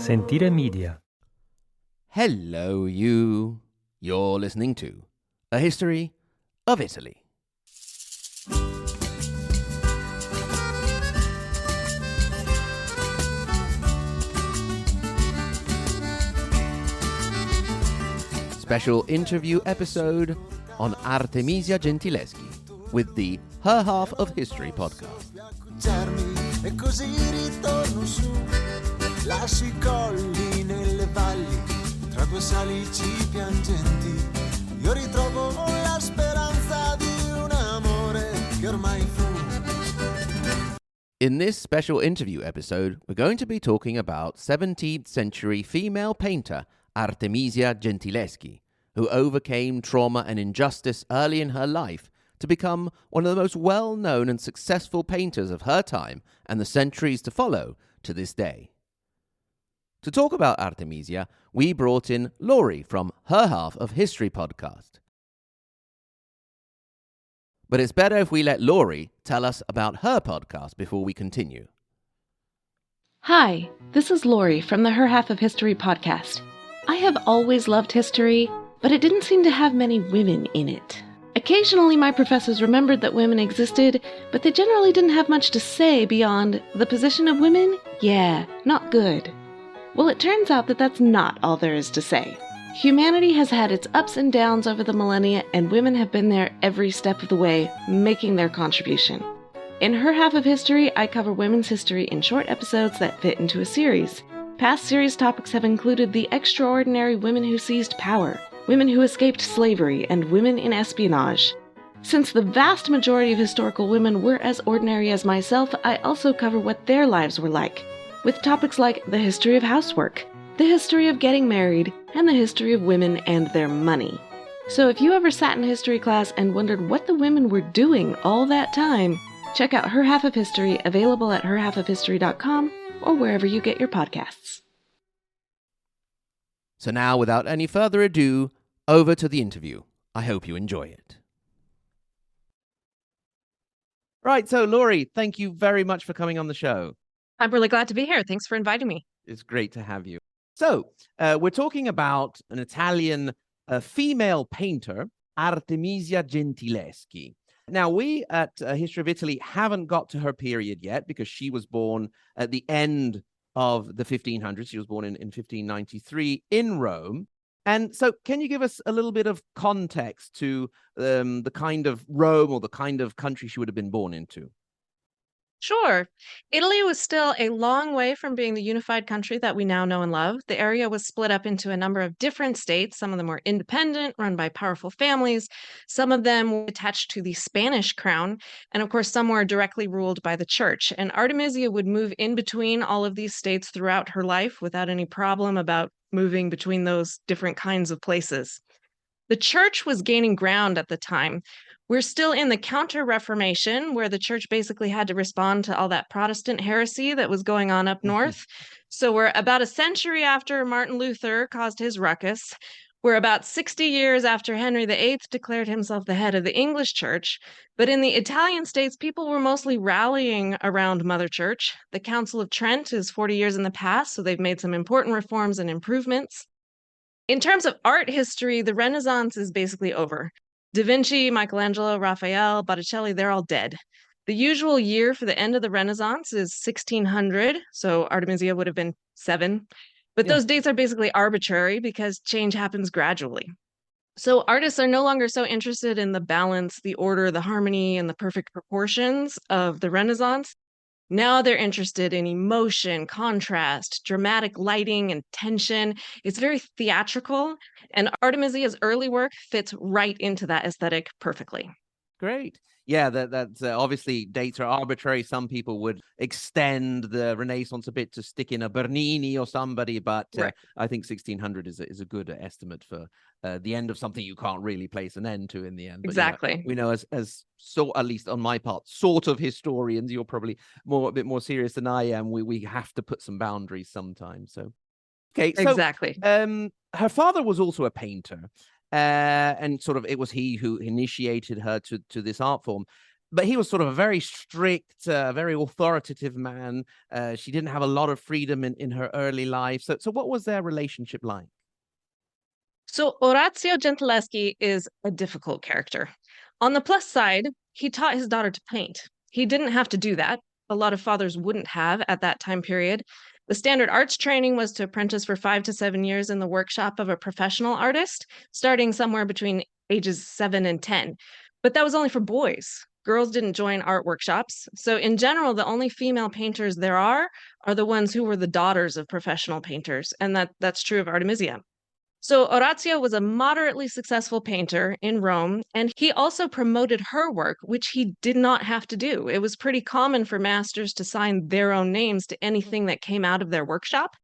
Sentire Media. Hello, you. You're listening to A History of Italy. Special interview episode on Artemisia Gentileschi with the Her Half of History podcast. E così ritorno su, lascio I colli nelle valli, tra due salici piangenti, io ritrovo la speranza di un amore che ormai fu. In this special interview episode, we're going to be talking about 17th century female painter Artemisia Gentileschi, who overcame trauma and injustice early in her life to become one of the most well-known and successful painters of her time and the centuries to follow to this day. To talk about Artemisia, we brought in Laurie from Her Half of History podcast. But it's better if we let Laurie tell us about her podcast before we continue. Hi, this is Laurie from the Her Half of History podcast. I have always loved history, but it didn't seem to have many women in it. Occasionally, my professors remembered that women existed, but they generally didn't have much to say beyond the position of women? Yeah, not good. Well, it turns out that that's not all there is to say. Humanity has had its ups and downs over the millennia, and women have been there every step of the way, making their contribution. In Her Half of History, I cover women's history in short episodes that fit into a series. Past series topics have included the extraordinary women who seized power, women who escaped slavery, and women in espionage. Since the vast majority of historical women were as ordinary as myself, I also cover what their lives were like, with topics like the history of housework, the history of getting married, and the history of women and their money. So if you ever sat in history class and wondered what the women were doing all that time, check out Her Half of History, available at herhalfofhistory.com or wherever you get your podcasts. So now, without any further ado, over to the interview. I hope you enjoy it. Right, so Laurie, thank you very much for coming on the show. I'm really glad to be here. Thanks for inviting me. It's great to have you. So, we're talking about an Italian female painter, Artemisia Gentileschi. Now, we at History of Italy haven't got to her period yet because she was born at the end of the 1500s. She was born in 1593 in Rome. And so can you give us a little bit of context to the kind of Rome or the kind of country she would have been born into? Sure. Italy was still a long way from being the unified country that we now know and love. The area was split up into a number of different states. Some of them were independent, run by powerful families. Some of them were attached to the Spanish crown. And of course, some were directly ruled by the church. And Artemisia would move in between all of these states throughout her life without any problem about moving between those different kinds of places. The church was gaining ground at the time. We're still in the Counter-Reformation, where the church basically had to respond to all that Protestant heresy that was going on up north. So we're about a century after Martin Luther caused his ruckus. We're about 60 years after Henry VIII declared himself the head of the English church. But in the Italian states, people were mostly rallying around Mother Church. The Council of Trent is 40 years in the past, so they've made some important reforms and improvements. In terms of art history, the Renaissance is basically over. Da Vinci, Michelangelo, Raphael, Botticelli, they're all dead. The usual year for the end of the Renaissance is 1600, so Artemisia would have been 7. But those dates are basically arbitrary because change happens gradually. So artists are no longer so interested in the balance, the order, the harmony, and the perfect proportions of the Renaissance. Now they're interested in emotion, contrast, dramatic lighting, and tension. It's very theatrical, and Artemisia's early work fits right into that aesthetic perfectly. Great. Yeah, that's obviously dates are arbitrary. Some people would extend the Renaissance a bit to stick in a Bernini or somebody, but I think 1600 is a good estimate for the end of something you can't really place an end to in the end. But, exactly. We know as so, at least on my part, sort of historians, you're probably a bit more serious than I am. We have to put some boundaries sometimes. So, okay, so exactly. Her father was also a painter. And sort of it was he who initiated her to this art form. but he was sort of a very strict, very authoritative man. She didn't have a lot of freedom in her early life. So what was their relationship like? So Orazio Gentileschi is a difficult character. On the plus side, he taught his daughter to paint. He didn't have to do that. A lot of fathers wouldn't have at that time period. The standard arts training was to apprentice for 5 to 7 years in the workshop of a professional artist, starting somewhere between ages 7 and 10. But that was only for boys. Girls didn't join art workshops. So, in general, the only female painters there are the ones who were the daughters of professional painters. And that's true of Artemisia. So Orazio was a moderately successful painter in Rome, and he also promoted her work, which he did not have to do. It was pretty common for masters to sign their own names to anything that came out of their workshop.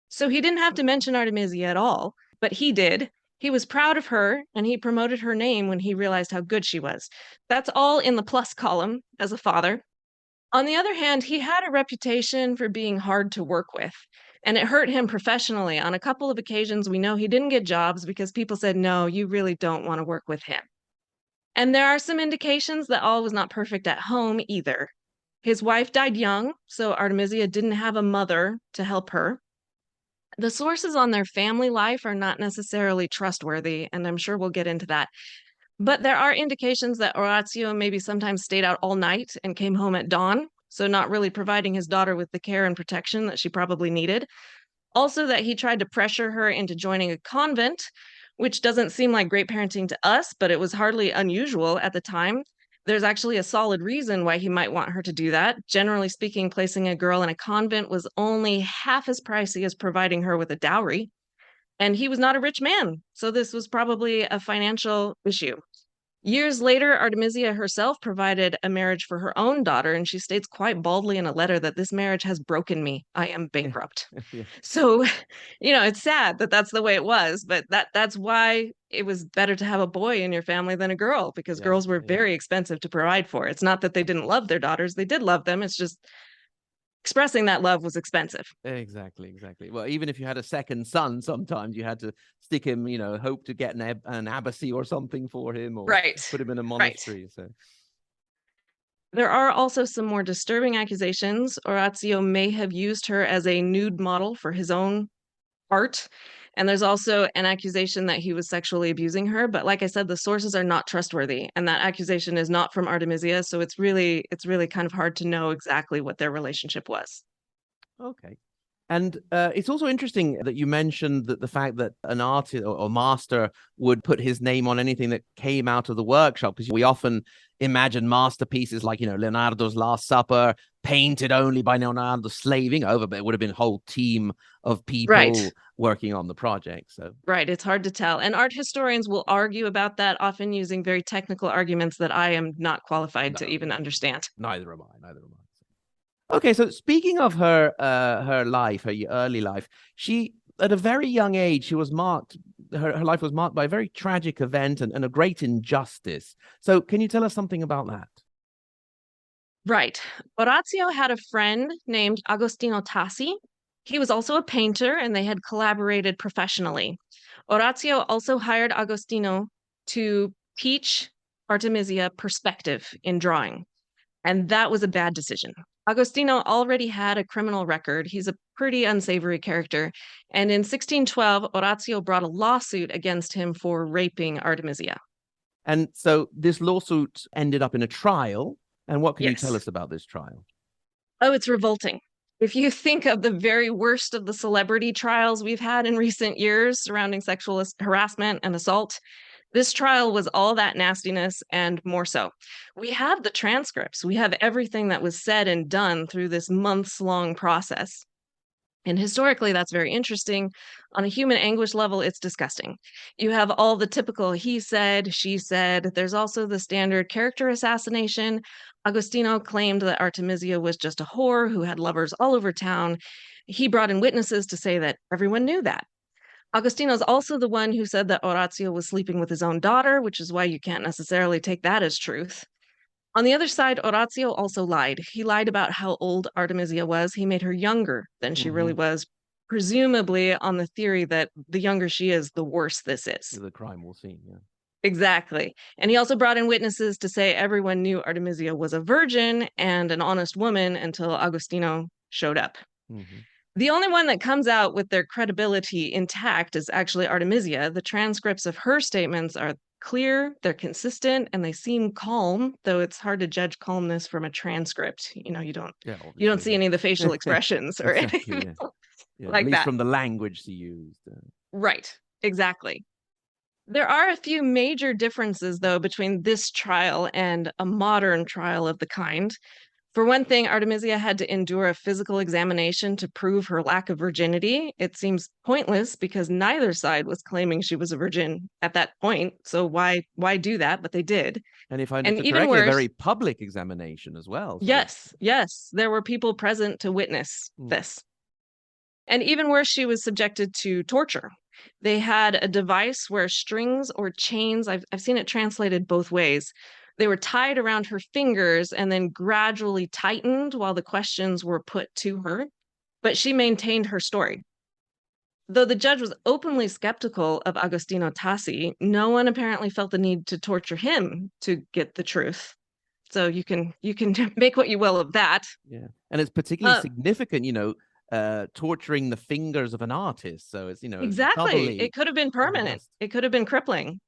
So he didn't have to mention Artemisia at all, but he did. He was proud of her, and he promoted her name when he realized how good she was. That's all in the plus column as a father. On the other hand, he had a reputation for being hard to work with, and it hurt him professionally. On a couple of occasions, we know he didn't get jobs because people said, no, you really don't want to work with him. And there are some indications that all was not perfect at home either. His wife died young, so Artemisia didn't have a mother to help her. The sources on their family life are not necessarily trustworthy, and I'm sure we'll get into that. But there are indications that Orazio maybe sometimes stayed out all night and came home at dawn, so not really providing his daughter with the care and protection that she probably needed. Also, that he tried to pressure her into joining a convent, which doesn't seem like great parenting to us, but it was hardly unusual at the time. There's actually a solid reason why he might want her to do that. Generally speaking, placing a girl in a convent was only half as pricey as providing her with a dowry. And he was not a rich man, so this was probably a financial issue. Years later, Artemisia herself provided a marriage for her own daughter, and she states quite boldly in a letter that this marriage has broken me. I am bankrupt. Yeah. So, it's sad that that's the way it was, but that's why it was better to have a boy in your family than a girl, because Yeah, girls were yeah. very expensive to provide for. It's not that they didn't love their daughters, they did love them. It's just expressing that love was expensive. Exactly. Well, even if you had a second son, sometimes you had to stick him, hope to get an abbacy or something for him, or Right. put him in a monastery. So There are also some more disturbing accusations. Orazio may have used her as a nude model for his own art. And there's also an accusation that he was sexually abusing her. But like I said, the sources are not trustworthy. And that accusation is not from Artemisia. So it's really kind of hard to know exactly what their relationship was. okay. And it's also interesting that you mentioned that the fact that an artist or master would put his name on anything that came out of the workshop, because we often imagine masterpieces like, Leonardo's Last Supper, painted only by Leonardo, slaving over, but it would have been a whole team of people working on the project. So Right, it's hard to tell. And art historians will argue about that, often using very technical arguments that I am not qualified to even understand. Neither am I. Okay, so speaking of her life, her early life, she, at a very young age, she was marked, her life was marked by a very tragic event and a great injustice. So can you tell us something about that? Right. Orazio had a friend named Agostino Tassi. He was also a painter, and they had collaborated professionally. Orazio also hired Agostino to teach Artemisia perspective in drawing, and that was a bad decision. Agostino already had a criminal record. He's a pretty unsavory character. And in 1612, Orazio brought a lawsuit against him for raping Artemisia. And so this lawsuit ended up in a trial. And what can you tell Yes. us about this trial? Oh, it's revolting. If you think of the very worst of the celebrity trials we've had in recent years surrounding sexual harassment and assault, this trial was all that nastiness and more so. We have the transcripts. We have everything that was said and done through this months-long process. And historically, that's very interesting. On a human anguish level, it's disgusting. You have all the typical he said, she said. There's also the standard character assassination. Agostino claimed that Artemisia was just a whore who had lovers all over town. He brought in witnesses to say that everyone knew that. Agostino's also the one who said that Orazio was sleeping with his own daughter, which is why you can't necessarily take that as truth. On the other side, Orazio also lied. He lied about how old Artemisia was. He made her younger than she really was, presumably on the theory that the younger she is, the worse this is. The crime will seem, yeah. Exactly. And he also brought in witnesses to say everyone knew Artemisia was a virgin and an honest woman until Agostino showed up. Mhm. The only one that comes out with their credibility intact is actually Artemisia. The transcripts of her statements are clear, they're consistent, and they seem calm, though it's hard to judge calmness from a transcript. Yeah, You don't obviously. see any of the facial expressions or Exactly, anything yeah. Yeah, at like least that. from the language she used. Right. Exactly. There are a few major differences, though, between this trial and a modern trial of the kind. For one thing, Artemisia had to endure a physical examination to prove her lack of virginity. It seems pointless because neither side was claiming she was a virgin at that point. So why do that? But they did. And if I And understood even correctly, a worse, very public examination as well. Sort of. yes, there were people present to witness Mm. this. And even worse, she was subjected to torture. They had a device where strings or chains, I've seen it translated both ways. They were tied around her fingers and then gradually tightened while the questions were put to her. But she maintained her story. Though the judge was openly skeptical of Agostino Tassi, no one apparently felt the need to torture him to get the truth. So you can make what you will of that. Yeah. And it's particularly Uh, significant, torturing the fingers of an artist. So it's, exactly. doubly It could have been permanent. unjust. It could have been crippling.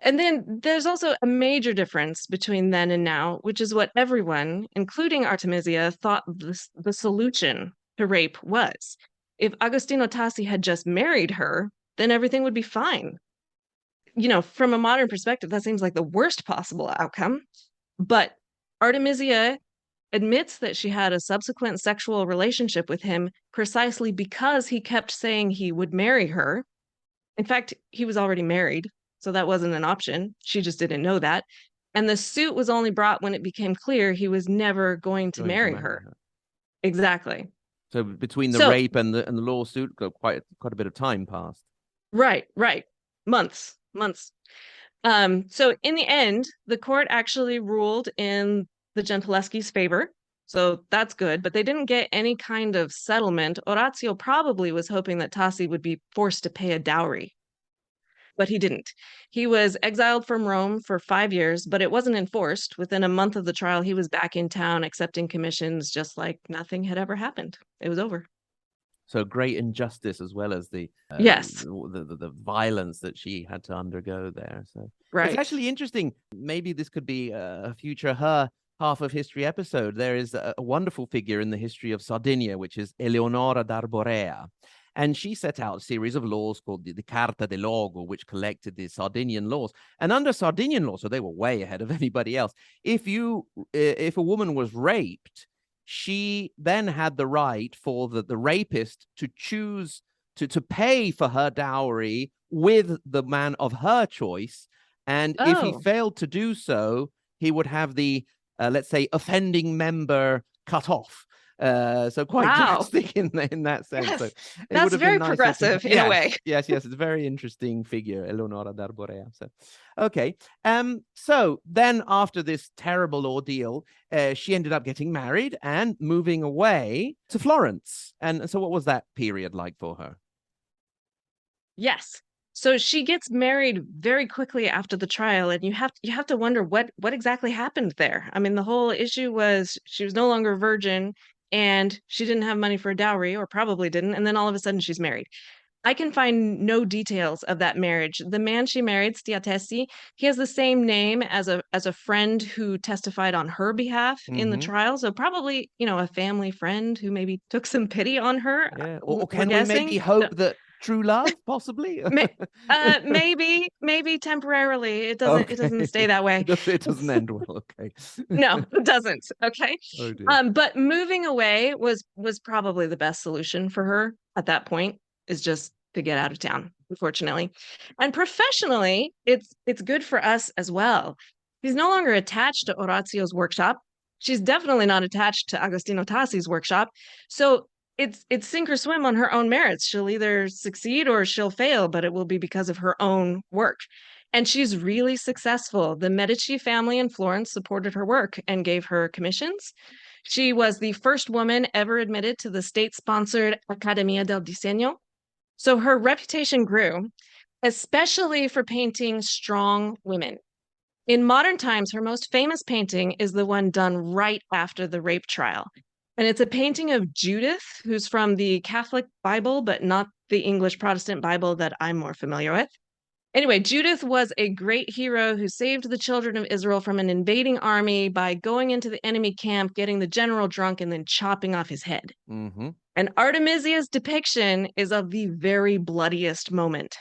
And then there's also a major difference between then and now, which is what everyone, including Artemisia, thought the solution to rape was. If Agostino Tassi had just married her, then everything would be fine. From a modern perspective, that seems like the worst possible outcome. But Artemisia admits that she had a subsequent sexual relationship with him precisely because he kept saying he would marry her. In fact, he was already married, so that wasn't an option. She just didn't know that. And the suit was only brought when it became clear he was never going to Going to marry marry her. her. Exactly. So between the So, rape and the lawsuit, quite a bit of time passed. right. Months. So in the end, the court actually ruled in the Gentileschi's favor. So that's good, but they didn't get any kind of settlement. Orazio probably was hoping that Tassi would be forced to pay a dowry, but he didn't. He was exiled from Rome for 5 years, but it wasn't enforced. Within a month of the trial, he was back in town accepting commissions just like nothing had ever happened. It was over. So great injustice as well as Yes, the violence that she had to undergo there. So it's right. actually interesting. Maybe this could be a future her half of history episode. There is a wonderful figure in the history of Sardinia, which is Eleonora d'Arborea. And she set out a series of laws called the Carta del Logo, which collected the Sardinian laws. And under Sardinian law, so they were way ahead of anybody else. If a woman was raped, she then had the right for the rapist to choose to pay for her dowry with the man of her choice. And if he Oh, failed to do so, he would have the, let's say, offending member cut off. So quite wow. drastic in that sense. Yes, So it would that's have very been nicer to progressive in a way. yes. It's a very interesting figure, Eleonora d'Arborea. So, okay. So then after this terrible ordeal, she ended up getting married and moving away to Florence. And so what was that period like for her? Yes. So she gets married very quickly after the trial, and you have to wonder what exactly happened there. I mean, the whole issue was she was no longer a virgin and she didn't have money for a dowry, or probably didn't, and then all of a sudden she's married. I can find no details of that marriage. The man she married, Stiatesi, he has the same name as a friend who testified on her behalf in the Mm-hmm. trial. So probably, a family friend who maybe took some pity on her. Yeah. Or We're can we maybe guessing. hope that true love, possibly? Maybe temporarily. It doesn't Okay. stay that way. It doesn't end well. Okay. No, it doesn't. Okay. Oh dear. But moving away was probably the best solution for her at that point, is just to get out of town, unfortunately. And professionally, it's good for us as well. She's no longer attached to Orazio's workshop. She's definitely not attached to Agostino Tassi's workshop. So it's sink or swim on her own merits. She'll either succeed or she'll fail, but it will be because of her own work. And she's really successful. The Medici family in Florence supported her work and gave her commissions. She was the first woman ever admitted to the state-sponsored Accademia del Disegno. So her reputation grew. especially for painting strong women. In modern times, her most famous painting is the one done right after the rape trial. And it's a painting of Judith, who's from the Catholic Bible, but not the English Protestant Bible that I'm more familiar with. Anyway, Judith was a great hero who saved the children of Israel from an invading army by going into the enemy camp, getting the general drunk, and then chopping off his head. Mm-hmm. And Artemisia's depiction is of the very bloodiest moment.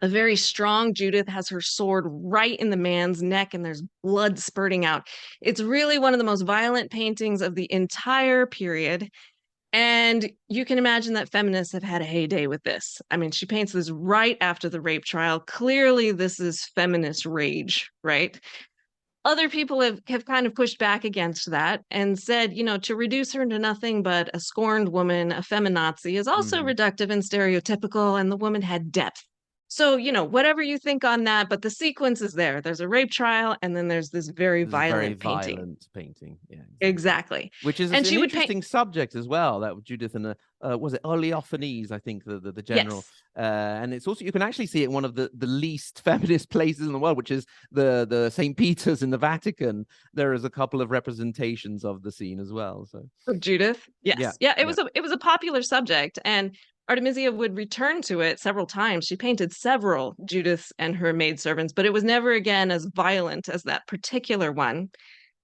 A very strong Judith has her sword right in the man's neck, and there's blood spurting out. It's really one of the most violent paintings of the entire period. And you can imagine that feminists have had a heyday with this. I mean, she paints this right after the rape trial. Clearly, this is feminist rage, right? Other people have kind of pushed back against that and said, to reduce her to nothing but a scorned woman, a feminazi, is also reductive and stereotypical, and the woman had depth. So, whatever you think on that, but the sequence is there. There's a rape trial, and then there's this very violent painting. Violent painting. Yeah, exactly. Which is and an interesting subject as well. That Judith and was it Oleophanes? I think the general. Yes. And it's also, you can actually see it in one of the least feminist places in the world, which is the St. Peter's in the Vatican. There is a couple of representations of the scene as well. So Judith, yes, yeah, it was a popular subject, and Artemisia would return to it several times. She painted several Judiths and her maidservants, but it was never again as violent as that particular one.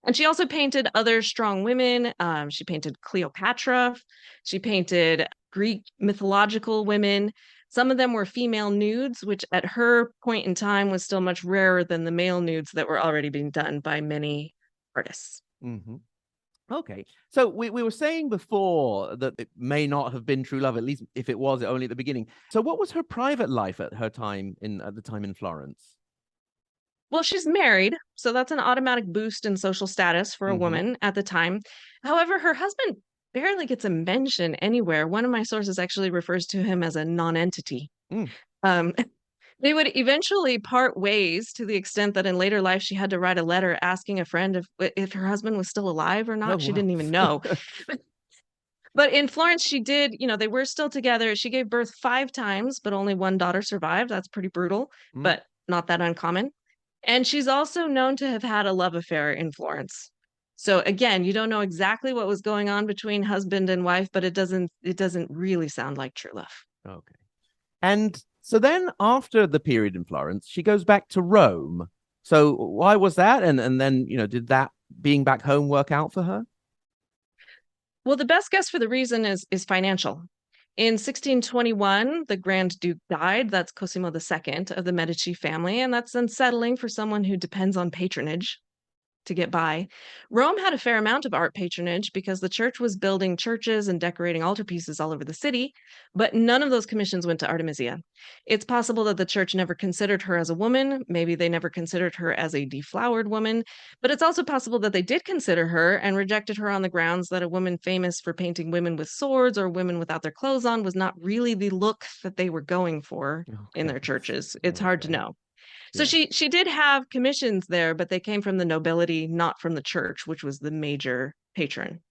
And she also painted other strong women. She painted Cleopatra. She painted Greek mythological women. Some of them were female nudes, which at her point in time was still much rarer than the male nudes that were already being done by many artists. Mm-hmm. Okay, so we were saying before that it may not have been true love, at least if it was only at the beginning. So what was her private life at the time in Florence? Well, she's married, so that's an automatic boost in social status for a woman at the time. However, her husband barely gets a mention anywhere. One of my sources actually refers to him as a non-entity. They would eventually part ways, to the extent that in later life she had to write a letter asking a friend if her husband was still alive or not. Oh, she wow. didn't even know. But in Florence, she did, they were still together. She gave birth 5 times, but only one daughter survived. That's pretty brutal, but not that uncommon. And she's also known to have had a love affair in Florence. So again, you don't know exactly what was going on between husband and wife, but it doesn't really sound like true love. Okay. And so then after the period in Florence, she goes back to Rome. So why was that? And then, did that being back home work out for her? Well, the best guess for the reason is financial. In 1621, the Grand Duke died. That's Cosimo II of the Medici family, and that's unsettling for someone who depends on patronage to get by. Rome had a fair amount of art patronage because the church was building churches and decorating altarpieces all over the city, but none of those commissions went to Artemisia. It's possible that the church never considered her as a woman. Maybe they never considered her as a deflowered woman, but it's also possible that they did consider her and rejected her on the grounds that a woman famous for painting women with swords or women without their clothes on was not really the look that they were going for in their churches. It's hard to know. So she did have commissions there, but they came from the nobility, not from the church, which was the major patron.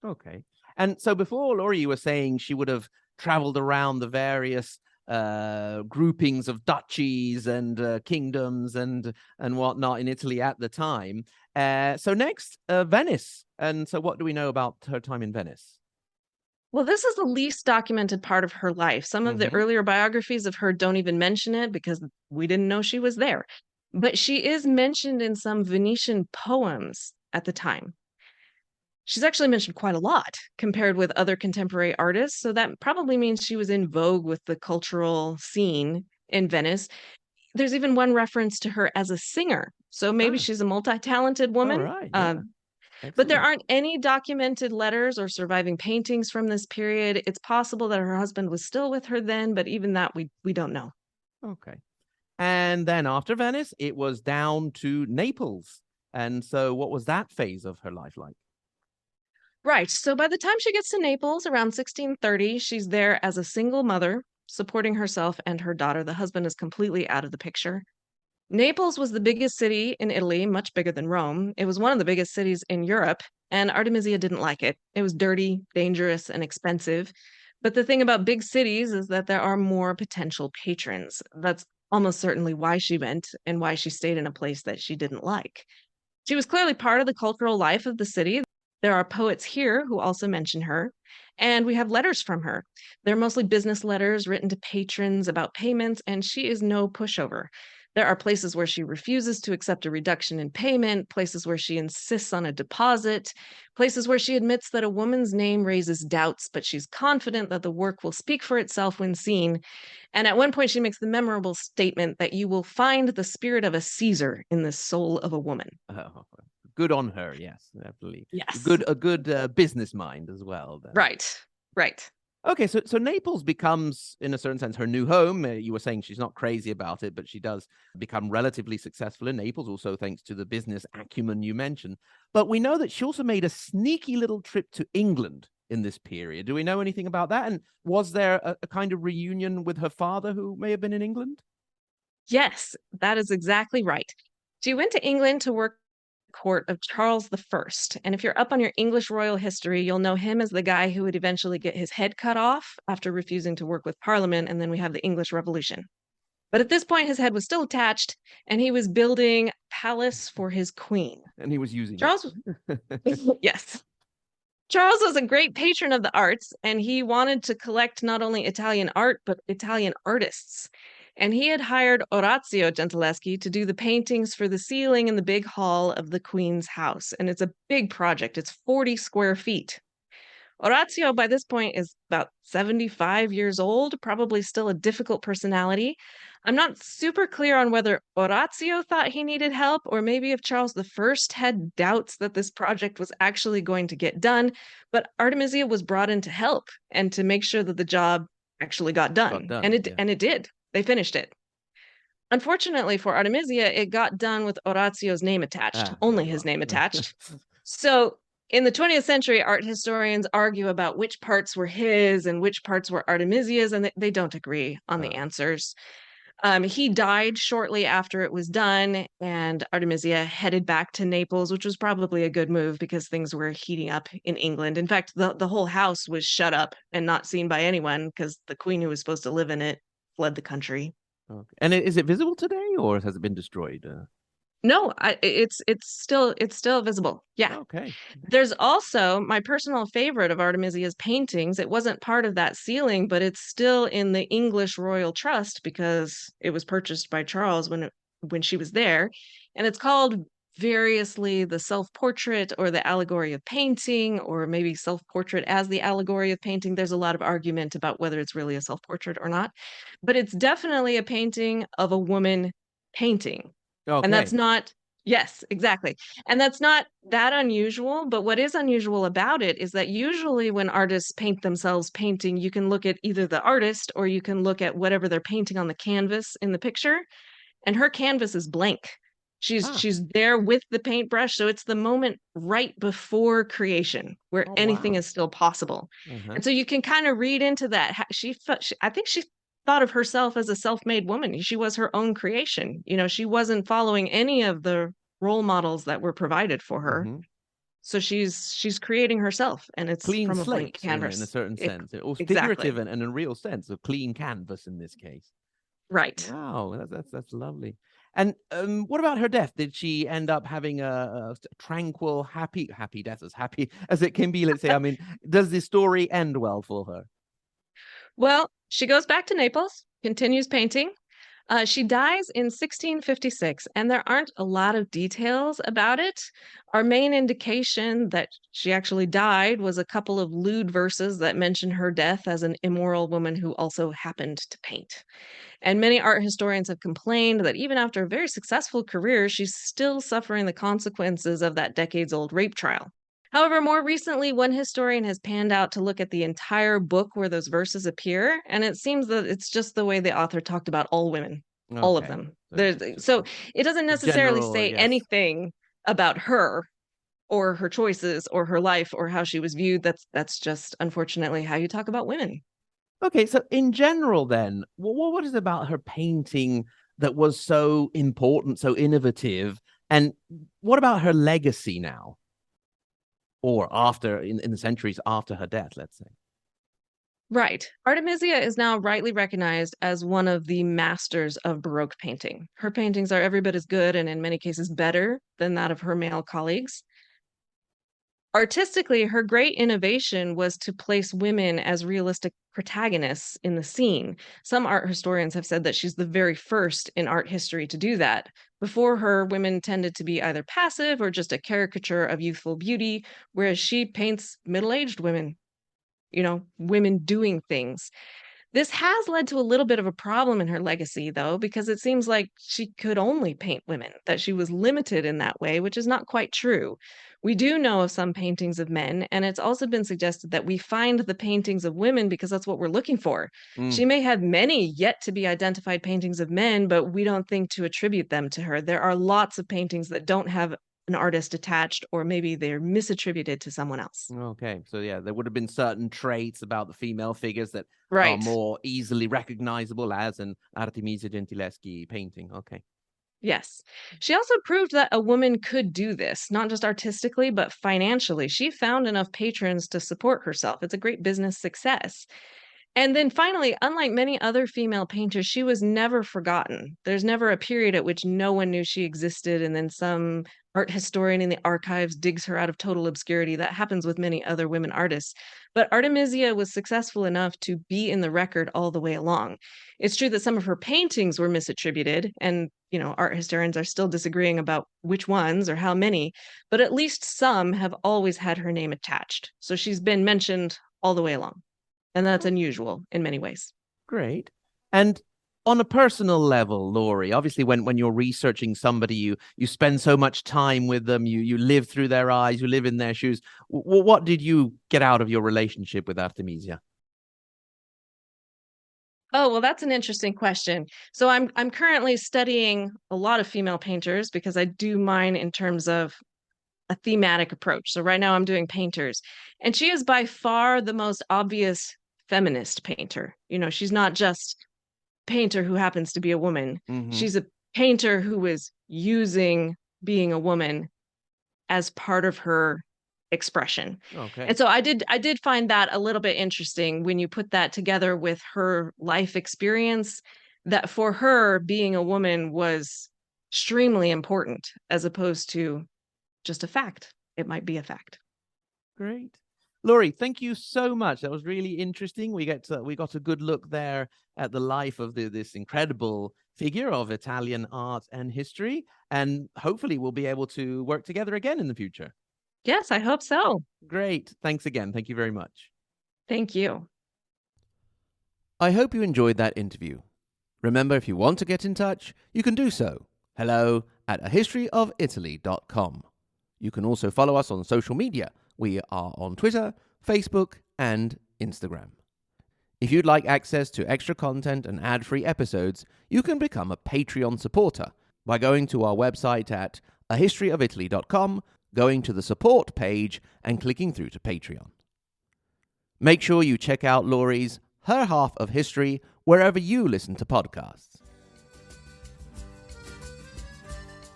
Okay. And so before, Laurie, you were saying she would have traveled around the various groupings of duchies and kingdoms and whatnot in Italy at the time. So next, Venice. And so what do we know about her time in Venice? Well, this is the least documented part of her life. Some of the earlier biographies of her don't even mention it because we didn't know she was there. But she is mentioned in some Venetian poems at the time. She's actually mentioned quite a lot compared with other contemporary artists. So that probably means she was in vogue with the cultural scene in Venice. There's even one reference to her as a singer. So maybe she's a multi-talented woman. All right, yeah. But there aren't any documented letters or surviving paintings from this period. It's possible that her husband was still with her then, but even that we don't know. Okay. And then after Venice, it was down to Naples. And so what was that phase of her life like? Right. So by the time she gets to Naples around 1630, she's there as a single mother, supporting herself and her daughter. The husband is completely out of the picture. Naples was the biggest city in Italy, much bigger than Rome. It was one of the biggest cities in Europe, and Artemisia didn't like it. It was dirty, dangerous, and expensive. But the thing about big cities is that there are more potential patrons. That's almost certainly why she went and why she stayed in a place that she didn't like. She was clearly part of the cultural life of the city. There are poets here who also mention her, and we have letters from her. They're mostly business letters written to patrons about payments, and she is no pushover. There are places where she refuses to accept a reduction in payment, places where she insists on a deposit, places where she admits that a woman's name raises doubts, but she's confident that the work will speak for itself when seen. And at one point, she makes the memorable statement that you will find the spirit of a Caesar in the soul of a woman. Oh, good on her. Yes, definitely. Yes. A good business mind as well. Then. Right. Right. Okay, so Naples becomes, in a certain sense, her new home. You were saying she's not crazy about it, but she does become relatively successful in Naples, also thanks to the business acumen you mentioned. But we know that she also made a sneaky little trip to England in this period. Do we know anything about that? And was there a kind of reunion with her father who may have been in England? Yes, that is exactly right. She went to England to work at the court of Charles I. And if you're up on your English royal history, you'll know him as the guy who would eventually get his head cut off after refusing to work with Parliament. And then we have the English Revolution. But at this point, his head was still attached, and he was building a palace for his queen. And he was using Charles, it. yes. Charles was a great patron of the arts, and he wanted to collect not only Italian art, but Italian artists. And he had hired Orazio Gentileschi to do the paintings for the ceiling in the big hall of the Queen's house. And it's a big project, it's 40 square feet. Orazio, by this point, is about 75 years old, probably still a difficult personality. I'm not super clear on whether Orazio thought he needed help, or maybe if Charles I had doubts that this project was actually going to get done. But Artemisia was brought in to help and to make sure that the job actually got done. And it did. They finished it. Unfortunately for Artemisia, it got done with Orazio's name attached, only his name attached. So in the 20th century, art historians argue about which parts were his and which parts were Artemisia's, and they don't agree on the answers. He died shortly after it was done, and Artemisia headed back to Naples, which was probably a good move because things were heating up in England. In fact, the whole house was shut up and not seen by anyone because the queen who was supposed to live in it fled the country. Okay. And is it visible today, or has it been destroyed? No, it's still visible. Yeah. Okay. There's also my personal favorite of Artemisia's paintings. It wasn't part of that ceiling, but it's still in the English Royal Trust because it was purchased by Charles when she was there, and it's called variously the self-portrait or the allegory of painting, or maybe self-portrait as the allegory of painting. There's a lot of argument about whether it's really a self-portrait or not, but it's definitely a painting of a woman painting. Okay. And that's not, yes, exactly. And that's not that unusual. But what is unusual about it is that usually when artists paint themselves painting, you can look at either the artist or you can look at whatever they're painting on the canvas in the picture. And her canvas is blank. She's there with the paintbrush. So it's the moment right before creation where anything is still possible. And so you can kind of read into that. I think she thought of herself as a self-made woman. She was her own creation. You know, she wasn't following any of the role models that were provided for her. So she's creating herself, and it's clean from a slate, blank canvas. in a certain sense, or exactly. figurative and a real sense of clean canvas in this case. Right. Wow, that's lovely. And what about her death? Did she end up having a tranquil, happy death, as happy as it can be? Let's say. I mean, does the story end well for her? Well, she goes back to Naples, continues painting. She dies in 1656, and there aren't a lot of details about it. Our main indication that she actually died was a couple of lewd verses that mention her death as an immoral woman who also happened to paint. And many art historians have complained that even after a very successful career, she's still suffering the consequences of that decades-old rape trial. However, more recently, one historian has panned out to look at the entire book where those verses appear, and it seems that it's just the way the author talked about all women, all of them. So it doesn't necessarily say anything about her or her choices or her life or how she was viewed. That's just unfortunately how you talk about women. Okay, so in general, then, what is it about her painting that was so important, so innovative, and what about her legacy now? Or after, in the centuries after her death, let's say? Right. Artemisia is now rightly recognized as one of the masters of Baroque painting. Her paintings are every bit as good and in many cases better than that of her male colleagues. Artistically, her great innovation was to place women as realistic protagonists in the scene. Some art historians have said that she's the very first in art history to do that. Before her, women tended to be either passive or just a caricature of youthful beauty, whereas she paints middle aged women, women doing things. This has led to a little bit of a problem in her legacy, though, because it seems like she could only paint women, that she was limited in that way, which is not quite true. We do know of some paintings of men, and it's also been suggested that we find the paintings of women because that's what we're looking for. Mm. She may have many yet to be identified paintings of men, but we don't think to attribute them to her. There are lots of paintings that don't have an artist attached, or maybe they're misattributed to someone else. Okay, so yeah, there would have been certain traits about the female figures that are Right. more easily recognizable as an Artemisia Gentileschi painting. Okay. Yes. She also proved that a woman could do this, not just artistically, but financially. She found enough patrons to support herself. It's a great business success. And then finally, unlike many other female painters, she was never forgotten. There's never a period at which no one knew she existed, and then some art historian in the archives digs her out of total obscurity. That happens with many other women artists. But Artemisia was successful enough to be in the record all the way along. It's true that some of her paintings were misattributed, and art historians are still disagreeing about which ones or how many, but at least some have always had her name attached. So she's been mentioned all the way along. And that's unusual in many ways. Great. And on a personal level, Laurie, obviously when you're researching somebody, you spend so much time with them, you live through their eyes, you live in their shoes. What did you get out of your relationship with Artemisia? Oh, well, that's an interesting question. So I'm currently studying a lot of female painters because I do mine in terms of a thematic approach. So right now I'm doing painters, and she is by far the most obvious feminist painter. She's not just painter who happens to be a woman. Mm-hmm. She's a painter who is using being a woman as part of her expression. Okay. And so I did find that a little bit interesting when you put that together with her life experience, that for her being a woman was extremely important as opposed to just a fact. It might be a fact. Great. Laurie, thank you so much. That was really interesting. We got a good look there at the life of this incredible figure of Italian art and history, and hopefully we'll be able to work together again in the future. Yes, I hope so. Great. Thanks again. Thank you very much. Thank you. I hope you enjoyed that interview. Remember, if you want to get in touch, you can do so. hello@ahistoryofitaly.com. You can also follow us on social media. We are on Twitter, Facebook, and Instagram. If you'd like access to extra content and ad-free episodes, you can become a Patreon supporter by going to our website at ahistoryofitaly.com, going to the support page, and clicking through to Patreon. Make sure you check out Laurie's Her Half of History wherever you listen to podcasts.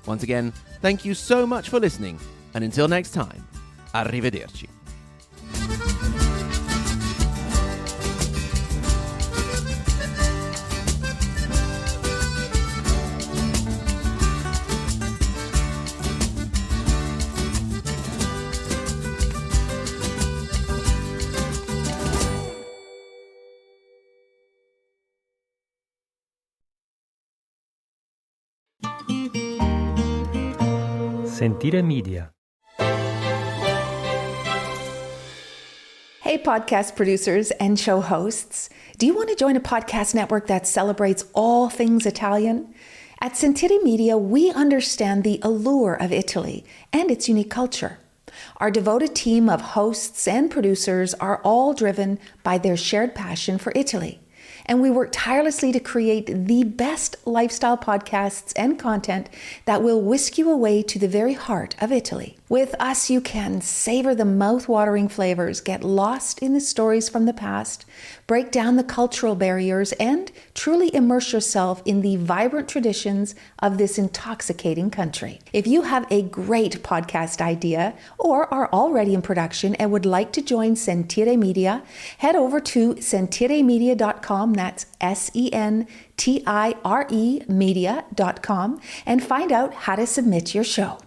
Once again, thank you so much for listening, and until next time, arrivederci. Sentire Media. Hey, podcast producers and show hosts. Do you want to join a podcast network that celebrates all things Italian? At Sentire Media, we understand the allure of Italy and its unique culture. Our devoted team of hosts and producers are all driven by their shared passion for Italy. And we work tirelessly to create the best lifestyle podcasts and content that will whisk you away to the very heart of Italy. With us, you can savor the mouth-watering flavors, get lost in the stories from the past, break down the cultural barriers, and truly immerse yourself in the vibrant traditions of this intoxicating country. If you have a great podcast idea or are already in production and would like to join Sentire Media, head over to sentiremedia.com, that's SENTIRE media.com, and find out how to submit your show.